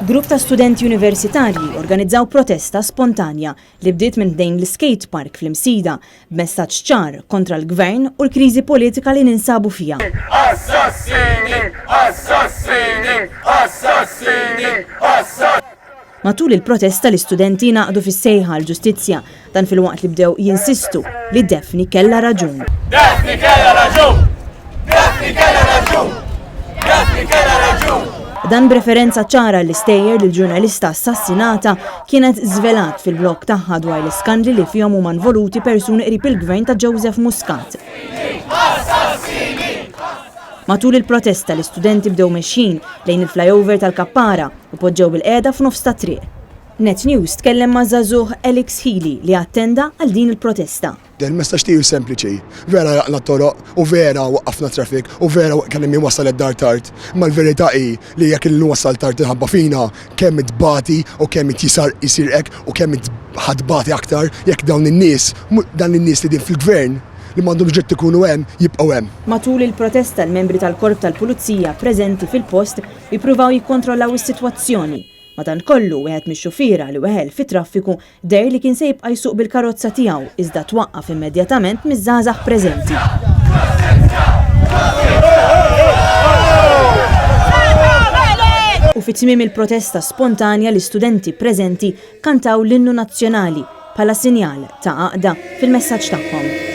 Grupp ta' studenti universitarji organizzaw protesta spontanja li bdiet minn dejn l-skate park fl-Imsida b'messaġġ ċar kontra l-gvern u l-kriżi politika li ninsabu fija. Assassini! Assassini! Assassini! Assassini! Matul il-protesta l-istudenti naqdu fis-sejħa l-ġustizzja dan fil-waqt li bdew jinsistu li Daphne kellha raġun. Daphne kellha raġun! Daphne kellha raġun! Daphne kellha raġun! Dan b'referenza ċara l-istejjer li l-ġurnalista assassinata kienet żvelat fil-blog tagħha dwar l-iskandli li fihom huma involuti persuni qrib il-gvern ta' Joseph Muscat. Matul il-protesta l-istudenti bdew mexjin lejn il-flyover tal-Kappara u poġġew bil-qiegħda f'nofs ta' triq. Net News tkellem ma' żagħżugħ Alex Healy li attenda għal din il-protesta. Il-messaġġ tiegħu sempliċi, vera jaqla t-toroq u vera waqqafna traffic u vera kellim wasal id-dar tard. Ma l-verità hi li jekk il wasal tard inħabba fina kemm itbati u kemm jisar isir hekk u kemm ħadbati aktar jekk dawn in-nies li din fil-gvern li m'għandhom ġiet ikunu hemm jibqgħu hemm. Matul il-protesta l-membri tal-korp tal-pulizija preżenti fil-post jippruvaw jikkontrollaw is-sitwazzjoni. Madankollu wieħed mix-xufiera li weħel fit-traffiku der li kien se jibqa' jsuq bil-karozza tiegħu iżda twaqqaf immedjatament miż-żgħażagħ preżenti. U fit-tmiem il-protesta spontanja l-istudenti preżenti kantaw l-innu nazzjonali bħala sinjal ta' għaqda fil-messaġġ tagħhom.